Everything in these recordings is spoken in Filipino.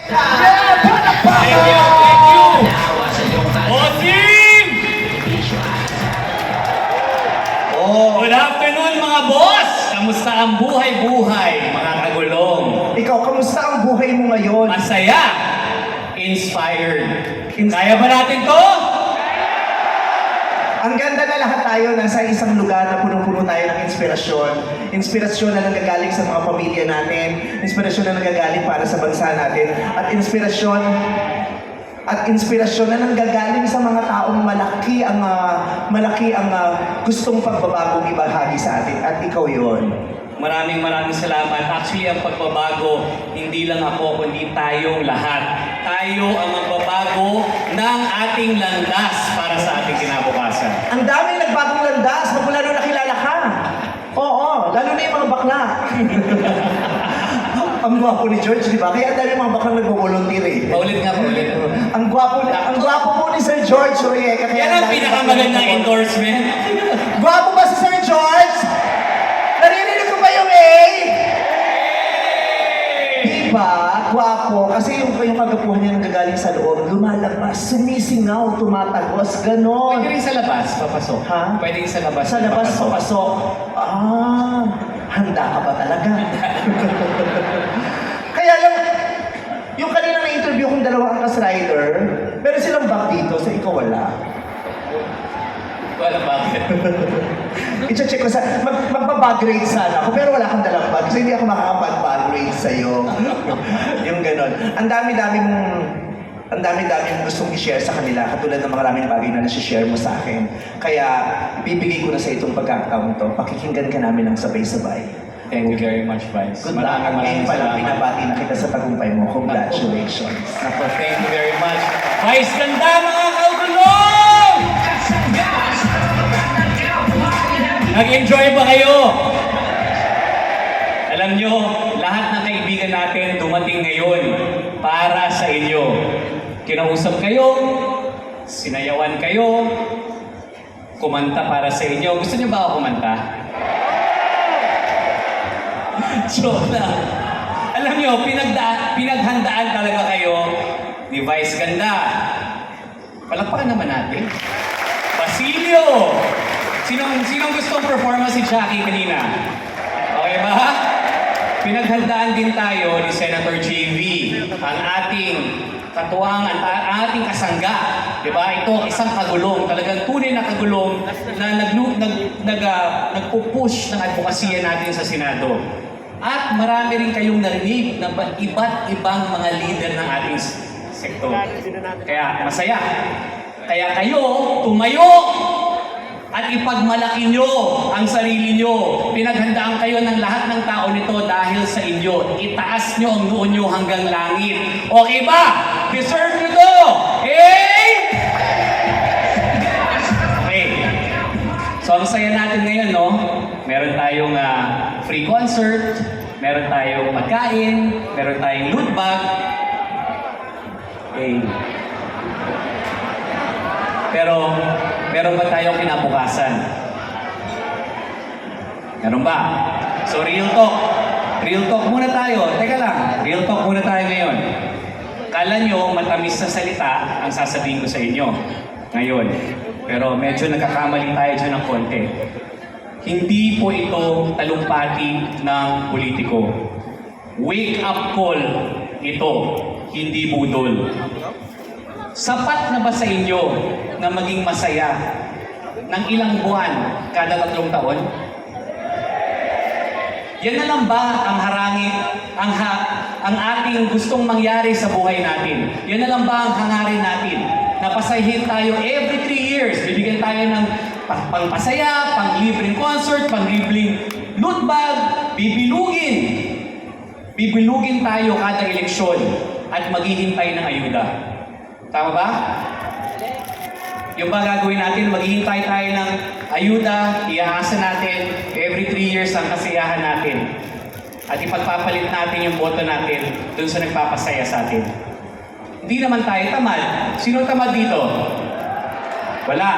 Yeah! Thank you, thank you! Bossing! Oh, Good afternoon mga boss! Kamusta ang buhay-buhay, mga kagulong? ikaw, kamusta ang buhay mo ngayon? Masaya! Inspired! Kaya ba natin to? Ang ganda na lahat tayo nasa isang lugar na punong-puno tayo ng inspirasyon. Inspirasyon na nanggagaling sa mga pamilya natin. Inspirasyon na nanggagaling para sa bansa natin. At inspirasyon na nanggagaling sa mga taong malaki ang gustong pagbabagong ibahagi sa atin. At ikaw yon. Maraming salamat. Actually, ang pagbabago, hindi lang ako, kundi tayong lahat. Tayo ang magbabago ng ating landas para sa ating kinabukasan. Ang daming nagbagong landas, magmula nung nakilala ka. Oo, lalo na yung mga bakla. Ang gwapo ni George, di ba? Kaya ang daming mga baklang nagbo-volunteer eh. Paulit nga, paulit. Ang gwapo po ni Sir George Urieka. Yan ang pinakamagandang endorsement. Gwapo ba si Sir George? Naririnig ko ba yung A? Diba? Gwapo. Kasi yung kagapuhan niya nanggagaling sa loob, lumalabas, sumisingaw, tumatagos, ganon. Pwede rin sa labas, papasok. Ha? Pwede rin sa labas, Sa labas, papasok. Ah, handa ka ba talaga? Kaya lang, yung kanina na-interview kong dalawang angkas rider, meron silang bag dito, so ikaw wala. Wala bakit. I-check ko magbabag rate sana ako, pero wala kang dalang bag, so hindi ako makakapag-bag rate sa'yo. Yung ganon. Ang dami-dami gustong i-share sa kanila, katulad ng maraming bagay na nasi-share mo sa akin. Kaya, ibibigay ko na sa itong pagkakataon to. Pakikinggan ka namin ng sabay-sabay. Thank you very much, Vice. Good luck. At ngayon pala, pinabati na kita sa tagumpay mo. Congratulations. Ako, thank you very much. Vice, ganda mga kaugulong! Nag-enjoy ba kayo? Alam nyo, lahat ng kaibigan natin dumating ngayon para sa inyo. Kinausap kayo, sinayawan kayo, kumanta para sa inyo. Gusto niyo ba ako kumanta? Joke lang. Alam nyo, pinaghandaan talaga kayo ni Vice Ganda. Palakpakan naman natin. Basilio! Sinong gustong performance si Jackie kanina? Okay ba? Pinaghandaan din tayo ni Senator JV, ang ating katuwang, ang ating kasangga. Diba? Ito, isang kagulong, talagang tunay na kagulong na nagpupush ng advokasya natin sa Senado. At marami rin kayong narinig na iba't ibang mga leader ng ating sektor. Kaya masaya. Kaya kayo, tumayo at ipagmalaki nyo ang sarili nyo. Pinaghandaan kayo ng lahat ng tao nito dahil sa inyo. Itaas nyo ang noo nyo hanggang langit. Okay ba? Deserve nyo to! Eh? Okay. So ang saya natin ngayon, no? Meron tayong free concert, meron tayong pagkain, meron tayong loot bag. Okay. Pero, meron ba tayong kinabukasan? Meron ba? So, real talk. Real talk muna tayo. Teka lang, real talk muna tayo ngayon. Kala nyo, matamis na salita ang sasabihin ko sa inyo ngayon. Pero medyo nagkakamali tayo dyan ng konti. Hindi po ito talumpati ng politiko. Wake up call ito, hindi budol. Sapat na ba sa inyo na maging masaya ng ilang buwan kada 3 taon? Yan na lang ba ang harangin, ang ating gustong mangyari sa buhay natin? Yan na lang ba ang hangarin natin? Napasahin tayo every 3 years. Bibigyan tayo ng pangpasaya, pang-libreng concert, pang-libreng loot bag, bibilugin tayo kada eleksyon at maghihintay ng ayuda. Tama ba? Yung ba gagawin natin, maghihintay tayo ng ayuda, iaasa natin, every 3 years ang kasiyahan natin. At ipagpapalit natin yung boto natin dun sa nagpapasaya sa atin. Hindi naman tayo tamad. Sino tamad dito? Wala.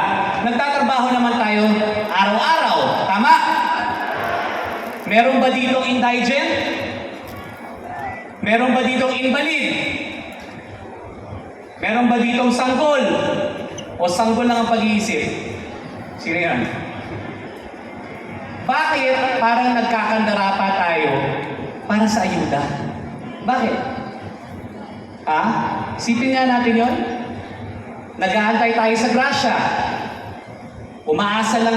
Nagtatrabaho naman tayo araw-araw. Tama? Meron ba ditong indigent? Meron ba ditong invalid? Meron ba ditong sanggol? O sanggol lang ang pag-iisip? Sino yan? Bakit parang nagkakandara pa tayo para sa ayuda? Bakit? Isipin nga natin yon. Nag-aantay tayo sa grasya. Umaasa lang